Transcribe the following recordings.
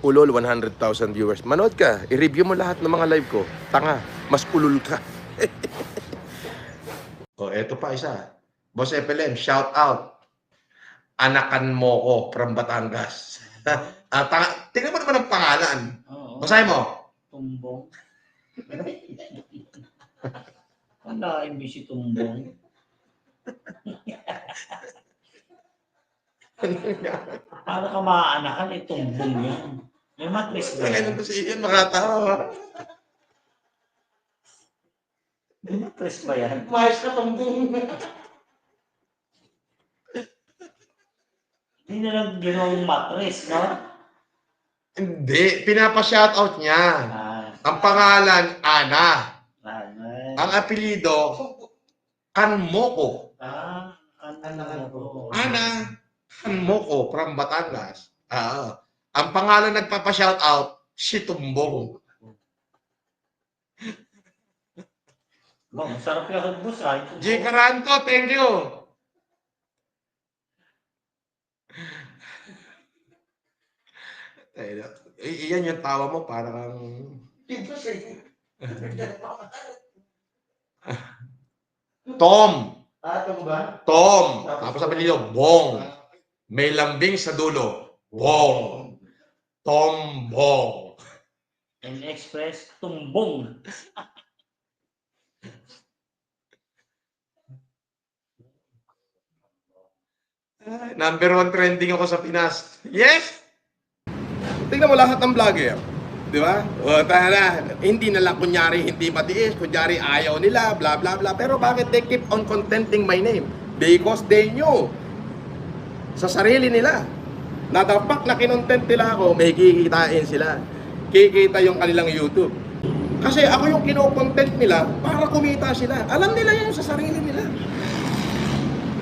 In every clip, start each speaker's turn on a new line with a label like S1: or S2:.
S1: Ulol, 100,000 viewers. Manood ka, i-review mo lahat ng mga live ko. Tanga, mas ulol ka. Eto pa isa. Boss FLM, shout out. Anakan mo ko from Batangas. Tingnan mo naman ang pangalan. Basahin mo.
S2: Tumbong. Wala, si Tumbong. Para ka maaanakan, tumbong yan. May matris ba yan?
S1: Kailan to si Ian makatawa?
S2: May matris ba yan?
S1: Mayos ka tumbong.
S2: Hindi na lang ginawang matris, no?
S1: Hindi, pinapa-shoutout niya. Ang pangalan, Ana. Ang apelido, Kanmoko. Ana Kanmoko from Batangas. Ang pangalan nagpapa-shoutout, si Tumbong.
S2: Bang, sarap yung bus, ay.
S1: J. Caranto, thank you. Iyan yung tawa mo, parang... Tom.
S3: Tom ba?
S1: Tom. Tapos sabi niyo, Bong. May lambing sa dulo. Bong. Tombong.
S2: And Express, Tumbong.
S1: Number 1 trending ako sa Pinas. Yes! Tingnan mo lahat ng vlogger. Di ba? Hindi na lang kunyari hindi matiis, kunyari ayaw nila, bla bla bla. Pero bakit they keep on contenting my name? Because they knew sa sarili nila na the fact na kinontent nila ako, may kikitain sila. Kikita yung kanilang YouTube. Kasi ako yung kinokontent nila para kumita sila. Alam nila yan sa sarili nila.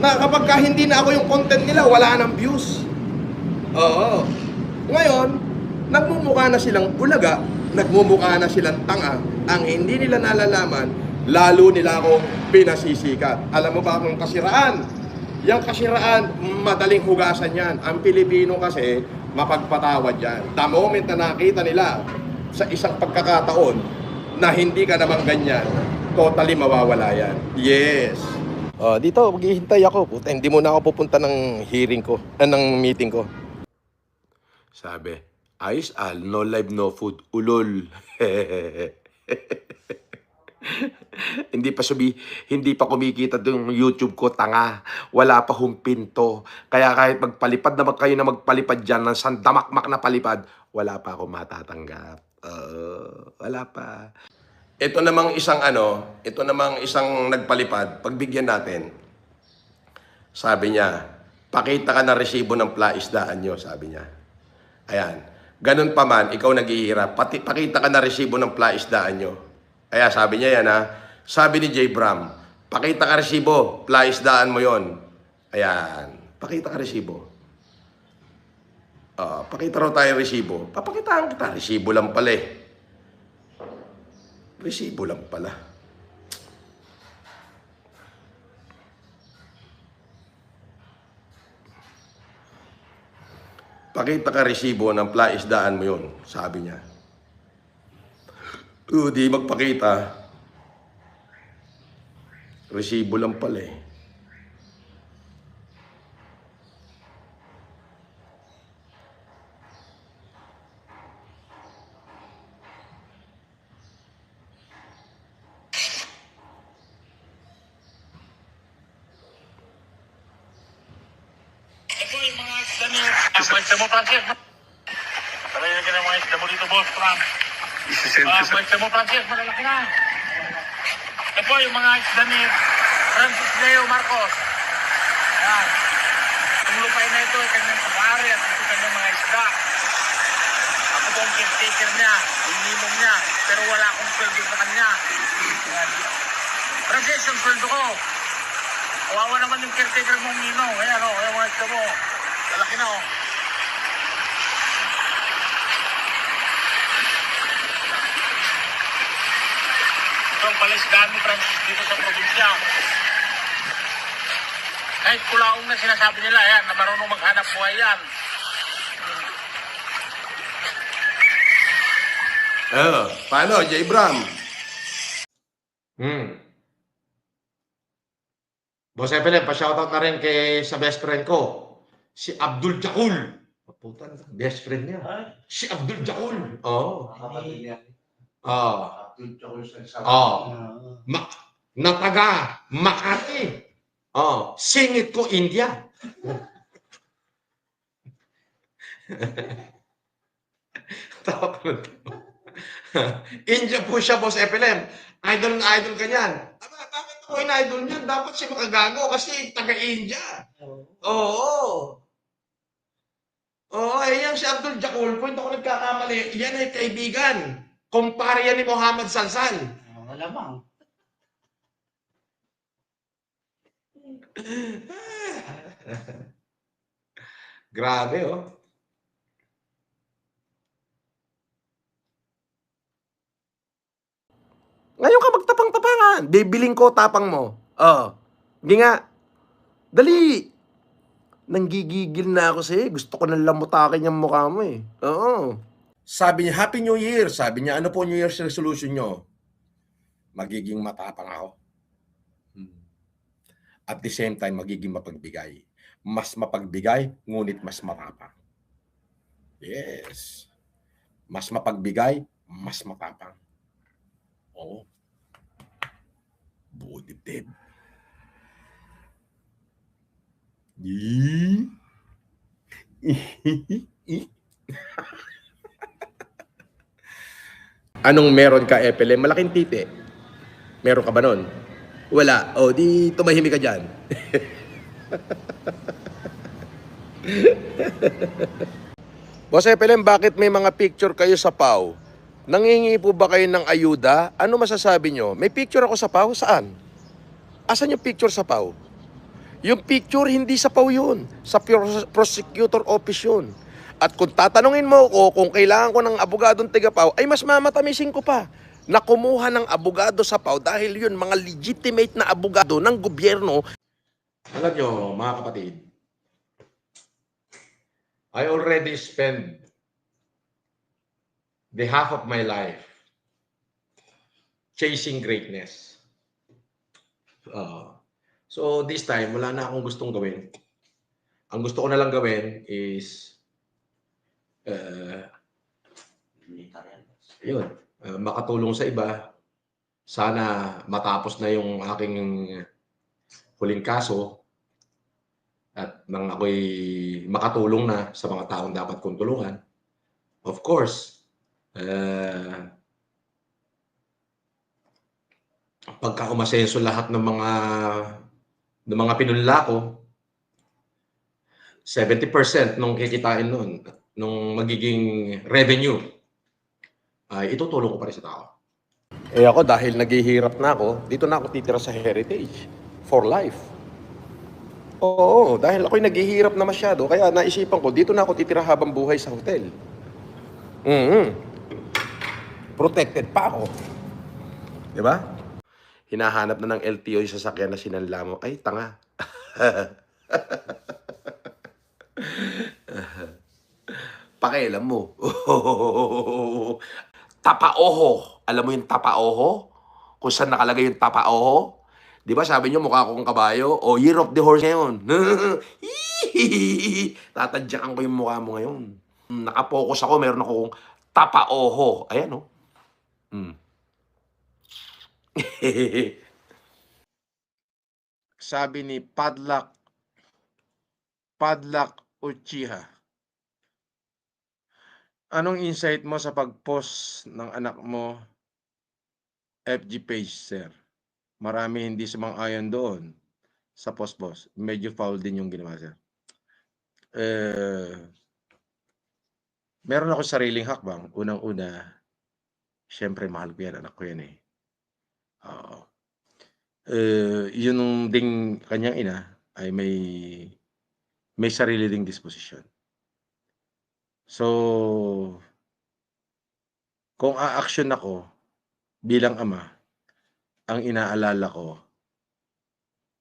S1: Na kapag hindi na ako yung content nila, wala nang views. Oo. Ngayon, nagmumukha na silang ulaga, nagmumukha na silang tanga. Ang hindi nila nalalaman, lalo nila akong pinasisikat. Alam mo ba kung kasiraan? Yung kasiraan, madaling hugasan yan. Ang Pilipino kasi, mapagpatawad yan. The moment na nakita nila sa isang pagkakataon na hindi ka naman ganyan, totally mawawala yan. Yes. Dito, maghihintay ako. Puta, hindi muna ako pupunta ng hearing ko, ng meeting ko. Sabi, ayos Al, no live, no food. Ulol. Hindi pa kumikita yung YouTube ko, tanga. Wala pa hong pinto. Kaya kahit magpalipad na kayo na magpalipad dyan ng sandamakmak na palipad, wala pa akong matatanggap. Wala pa. Ito namang isang nagpalipad, pagbigyan natin. Sabi niya, pakita ka na resibo ng plaisdaan nyo, sabi niya. Ayan. Ganun pa man, ikaw naghihirap. Pakita ka na resibo ng plaisdaan nyo. Kaya sabi niya yan ha. Sabi ni J. Bram, pakita ka resibo, plaisdaan mo yon. Ayan. Pakita ka resibo. Pakita raw tayo resibo. Papakitaan kita. Resibo lang pala eh. Resibo lang pala. Pakita ka resibo ng plaisdaan mo yun, sabi niya. Di magpakita. Resibo lang pala eh.
S4: Mga isda mo, Francis. Talaga ka ng mga isda mo dito, boss, Frank. Mga isda mo, Francis, malalaki na. Ito po yung mga isda ni Francis Leo Marcos. Ayan. Yung lupay na ito, kanyang pag-aari at ito kanyang mga isda. Ako po ang caretaker niya, yung nimong niya, pero wala akong sweldo sa kanya. Ayan. Francis, yung sweldo ko. Kawawa naman yung caretaker mong ninong. Ayan o, ayan mga isda mo. Malaki na o. Itong palisdaan ni Francis dito sa probinsya. Kahit kulaong na sinasabi nila yan, na marunong maghanap buhay yan.
S1: Paano, J. Bram? Boss Evelyn, pa-shoutout na rin sa best friend ko, si Abdul Jakul. Puta, best friend niya.
S2: Ay,
S1: Si Abdul Jakul. Oo.
S2: hindi.
S1: Ma na taga Makati. Singit ko, India. Tawa ko na tawa. India po siya, Boss FLM. Idol na idol ka niyan. Aba, bakit ako in-idol niyan? Dapat siya makagago kasi taga-India. Oo. Oo, yan si Abdul Jakul. Kung hindi ako nagkakamali, yan ay kaibigan. Kumpare yan ni Muhammad Salsal.
S2: Malamang.
S1: Grabe, oh. Ngayon ka magtapang-tapangan. Bibiling ko tapang mo. Hindi nga. Dali. Nanggigigil na ako sa'yo. Gusto ko nang lamutakin yung mukha mo eh. Oo. Sabi niya, Happy New Year. Sabi niya, ano po New Year's resolution nyo? Magiging matapang ako. At the same time, magiging mapagbigay. Mas mapagbigay, ngunit mas matapang. Yes. Mas mapagbigay, mas matapang. Oo. Buo dibdib. Anong meron ka, Epele? Malaking titi. Meron ka ba nun? Wala. O, di tumahimik ka dyan. Boss Epelem, bakit may mga picture kayo sa PAW? Nangingi po ba kayo ng ayuda? Ano masasabi nyo? May picture ako sa PAW? Saan? Asan yung picture sa PAW? Yung picture, hindi sa PAW yun. Sa prosecutor office yun. At kung tatanungin mo ko kung kailangan ko ng abogadong tiga-PAW, ay mas mamatamisin ko pa na kumuha ng abogado sa PAW dahil yun, mga legitimate na abogado ng gobyerno. Alam nyo, mga kapatid, I already spent the half of my life chasing greatness. So this time, wala na akong gustong gawin. Ang gusto ko na lang gawin is makatulong sa iba. Sana matapos na yung aking huling kaso at nang ako'y makatulong na sa mga taong dapat kong tulungan. Of course, pagka umasenso lahat ng mga pinunla ko, 70% nung kikitain nun, nung magiging revenue, ay itutulong ko pa rin sa tao. Eh ako, dahil naghihirap na ako, dito na ako titira sa Heritage for life. Oo, dahil ako'y naghihirap na masyado, kaya naisipan ko, dito na ako titira habang buhay sa hotel. Protected pa ako. Diba? Hinahanap na ng LTO yung sasakyan na sinanla mo. Ay, tanga. Pakialam mo. Tapaoho. Alam mo yung tapaoho? Kung saan nakalagay yung tapaoho? Di ba sabi nyo mukha akong kabayo? O Year of the Horse ngayon. Tatadyakan ko yung mukha mo ngayon. Nakapokus ako, meron akong tapaoho. Ayan o. Sabi ni Padlak Uchiha, anong insight mo sa pag-post ng anak mo FG page, sir? Marami hindi sumang-ayon doon sa post. Medyo foul din yung ginawa, sir. Meron ako sariling hakbang. Unang-una, syempre mahal ko yan, anak ko yan eh. Yun ding kanyang ina ay may sarili ding disposisyon. So, kung a-action ako bilang ama, ang inaalala ko,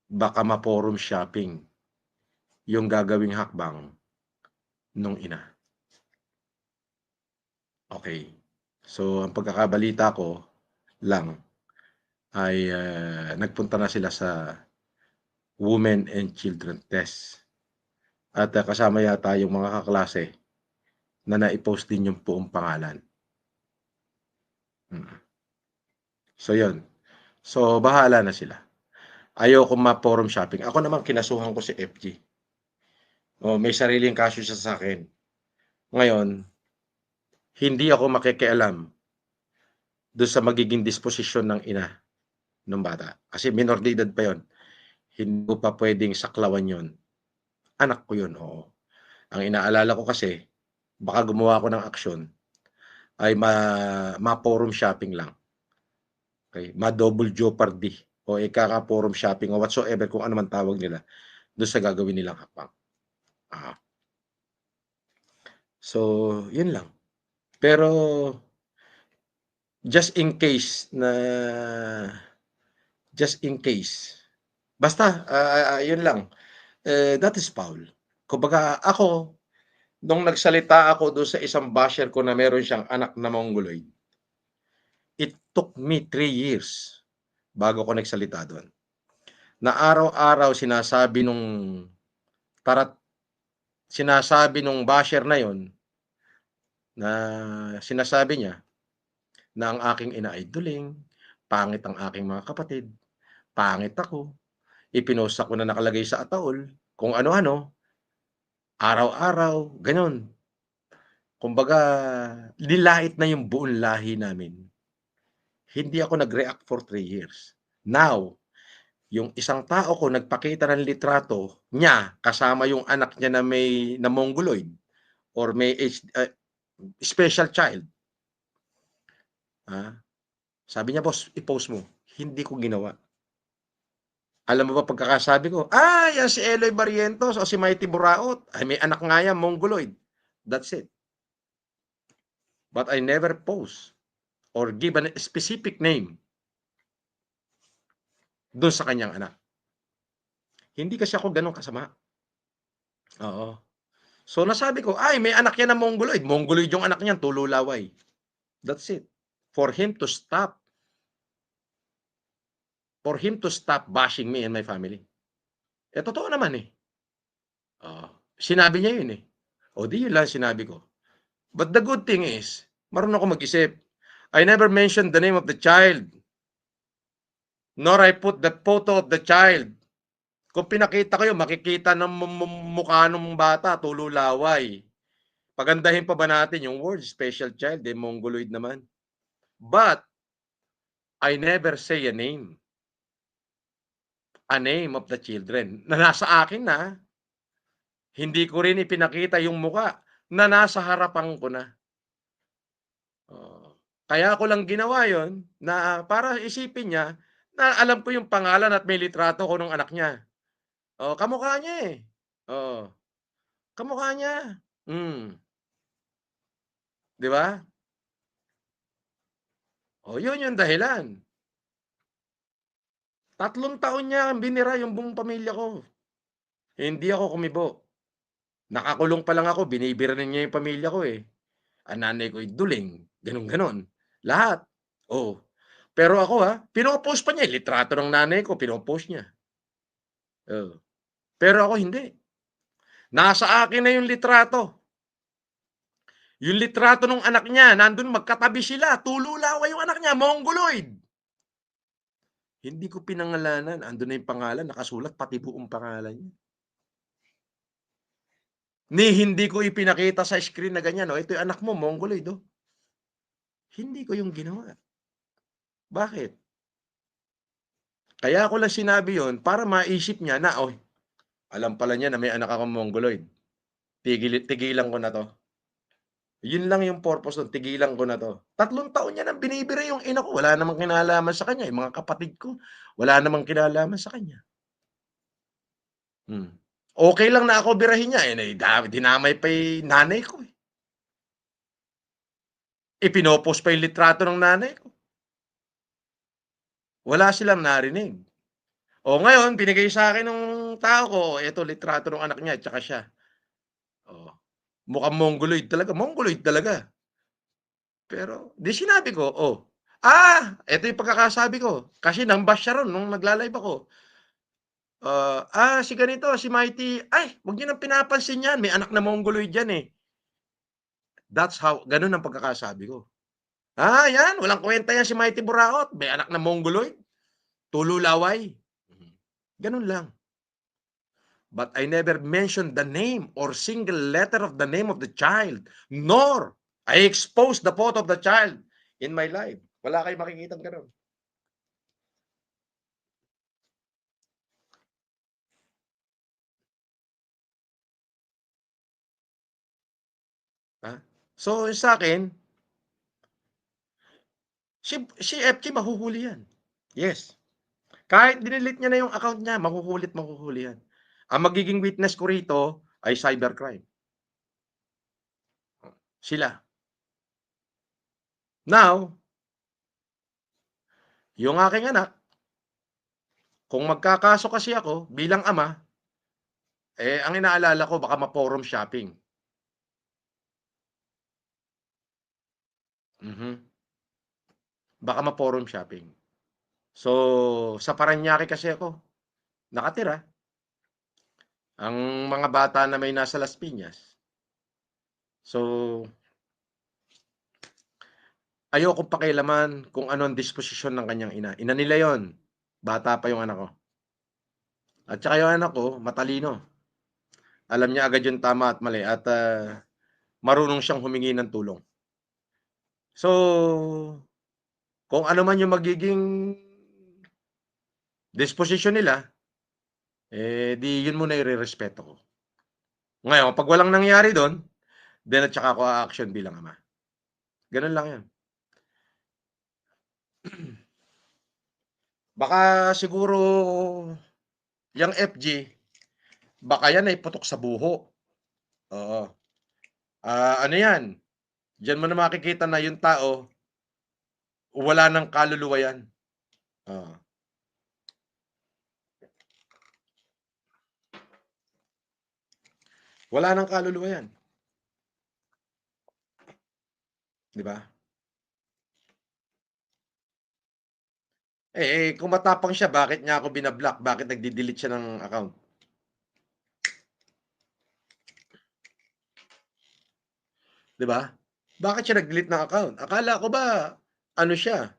S1: baka ma-forum shopping yung gagawing hakbang nung ina. Okay. So, ang pagkakabalita ko lang ay nagpunta na sila sa Women and Children Test. At kasama yata yung mga kaklase na nai-post din yung buong pangalan. So, yun. So, bahala na sila. Ayoko ma-forum shopping. Ako naman, kinasuhan ko si FG. May sariling kaso siya sa akin. Ngayon, hindi ako makikialam doon sa magiging disposisyon ng ina ng bata. Kasi minor de edad pa yon. Hindi ko pa pwedeng saklawan yon. Anak ko yun, oo. Ang inaalala ko kasi, baka gumawa ako ng aksyon, ay ma-forum shopping lang. Okay? Ma-double jeopardy o ikaka-forum shopping o whatsoever kung ano man tawag nila doon sa gagawin nilang hakbang. So, yun lang. Pero, just in case, basta, yun lang, that is foul. Kumbaga, ako, nung nagsalita ako doon sa isang basher ko na meron siyang anak na mongoloid, it took me 3 years bago ko nagsalita doon. Na araw-araw sinasabi nung basher na yon, na sinasabi niya na ang aking ina ay duling, pangit ang aking mga kapatid, pangit ako, ipinost ko na nakalagay sa ataol, kung ano-ano, araw-araw, gano'n. Kumbaga, nilait na yung buong lahi namin. Hindi ako nag-react for 3 years. Now, yung isang tao ko nagpakita ng litrato niya kasama yung anak niya na mongoloid or may special child. Sabi niya, boss, i-post mo. Hindi ko ginawa. Alam mo ba pagkakasabi ko, yan si Eloy Barrientos o si Mighty Buraot. Ay, may anak nga yan, mongoloid. That's it. But I never post or give a specific name doon sa kanyang anak. Hindi kasi ako ganun kasama. Oo. So, nasabi ko, may anak yan na mongoloid. Mongoloid yung anak niyan, tululaway. That's it. For him to stop bashing me and my family. Totoo naman eh. Sinabi niya yun eh. Di yun lang sinabi ko. But the good thing is, marunong ako mag-isip. I never mentioned the name of the child. Nor I put the photo of the child. Kung pinakita ko yun, makikita ng mukha ng bata, tululaway. Pagandahin pa ba natin yung word, special child, mongoloid naman. But, I never say a name of the children na nasa akin na. Hindi ko rin ipinakita yung muka na nasa harapan ko na. Kaya ko lang ginawa yon na para isipin niya na alam ko yung pangalan at may litrato ko ng anak niya. Kamukha niya eh. Kamukha niya. Di ba? Yun yung dahilan. 3 taon niya binira yung buong pamilya ko. Hindi ako kumibo. Nakakulong pa lang ako, binibira niya yung pamilya ko eh. Ang nanay ko duling, ganon-ganon. Lahat. Pero ako pinopost pa niya. Litrato ng nanay ko, pinopost niya. Pero ako hindi. Nasa akin na yung litrato. Yung litrato ng anak niya, nandun magkatabi sila. Tululaway yung anak niya, mongoloid. Hindi ko pinangalanan. Andun na yung pangalan, nakasulat, pati buong pangalan niya. Hindi ko ipinakita sa screen na ganyan. Ito yung anak mo, mongoloid. Hindi ko yung ginawa. Bakit? Kaya ko lang sinabi yon para maisip niya na, alam pala niya na may anak akong mongoloid. Tigilan ko na to. Yun lang yung purpose nun, tigilan ko na to. 3 taon niya nang binibira yung ina ko. Wala namang kinalaman sa kanya. Yung mga kapatid ko, wala namang kinalaman sa kanya. Okay lang na ako birahin niya. Dinamay pa yung nanay ko. Ipinopost pa yung litrato ng nanay ko. Wala silang narinig. Ngayon, binigay sa akin ng tao ko, ito litrato ng anak niya, at saka siya. Mukhang mongoloid talaga. Mongoloid talaga. Pero, di sinabi ko, eto yung pagkakasabi ko. Kasi nang-bash siya ron nung nagla-live ako. Si ganito, si Mighty, ay, wag niyo nang pinapansin yan. May anak na Mongoloid yan eh. Ganun ang pagkakasabi ko. Yan, walang kwenta yan si Mighty Buraot. May anak na Mongoloid. Tululaway. Ganun lang. But I never mentioned the name or single letter of the name of the child, nor I exposed the photo of the child in my life. Wala kayong makikitang ganun. So, sa akin, si FG mahuhuli yan. Yes. Kahit dinelete niya na yung account niya, mahuhuli yan. Ang magiging witness ko rito ay cybercrime. Sila. Now, yung aking anak, kung magkakaso kasi ako bilang ama, ang inaalala ko baka ma-forum shopping. Baka ma-forum shopping. So, sa Parañaque kasi ako nakatira. Ang mga bata na may nasa Las Piñas. So, ayokong pakialaman kung ano ang disposisyon ng kanyang ina. Ina nila yon. Bata pa yung anak ko. At saka yung anak ko, matalino. Alam niya agad yung tama at mali at marunong siyang humingi ng tulong. So, kung ano man yung magiging disposition nila, di yun muna i-respeto ko. Ngayon, pag walang nangyari doon, then at saka ako a-action bilang ama. Ganun lang yan. Baka siguro yung FG, baka yan ay putok sa buho. Oo. Ano yan? Diyan mo na makikita na yung tao, wala nang kaluluwa yan. Wala nang kaluluwa yan. Di ba? Kung matapang siya, bakit niya ako binablock? Bakit nagdi-delete siya ng account? Di ba? Bakit siya nag-delete ng account? Akala ko ba, ano siya?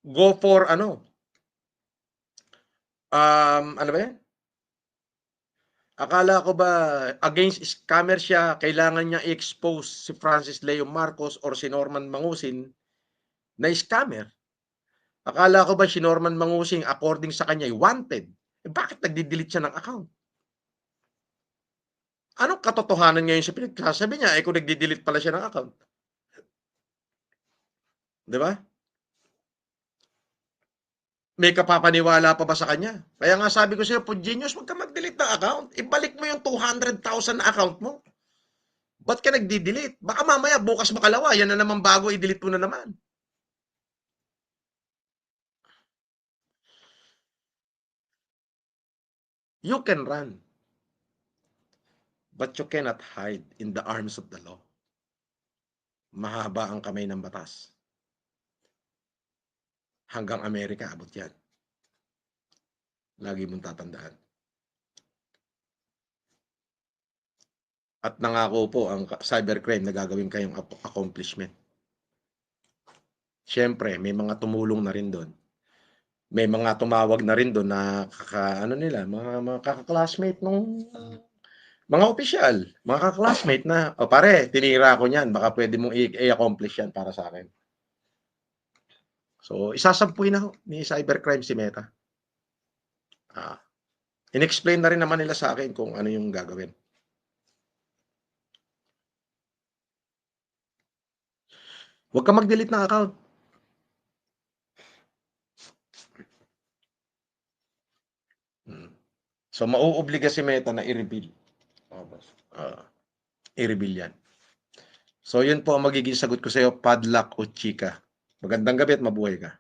S1: Go for ano? Ano ba yan? Akala ko ba against scammer siya, kailangan niya i-expose si Francis Leo Marcos or si Norman Mangusin na scammer? Akala ko ba si Norman Mangusing according sa kanya ay wanted? Bakit nagdi-delete siya ng account? Anong katotohanan ngayon sa pinagsasabi niya? Kung nagdi-delete pala siya ng account. Di ba? May kapapaniwala pa ba sa kanya? Kaya nga sabi ko sa'yo, Pugenius, huwag ka mag-delete ng account. Ibalik mo yung 200,000 na account mo. Ba't ka nagdi-delete? Baka mamaya, bukas makalawa, yan na naman bago, i-delete mo na naman. You can run. But you cannot hide in the arms of the law. Mahaba ang kamay ng batas. Hanggang Amerika, abot yan. Lagi mong tatandaan. At nangako po ang cybercrime na gagawin kayong accomplishment. Siyempre, may mga tumulong na rin doon. May mga tumawag na rin doon na mga kaka-classmate nung mga opisyal, mga kaka-classmate na, pare, tinira ko niyan, baka pwede mong i-accomplish yan para sa akin. So, isasampuin na ni cybercrime si Meta. In-explain na rin naman nila sa akin kung ano yung gagawin. Huwag ka mag-delete ng account. So, mauobliga si Meta na i-reveal. I-reveal yan. So, yun po ang magiging sagot ko sa iyo, padlock o chika. Magandang gabi at mabuhay ka.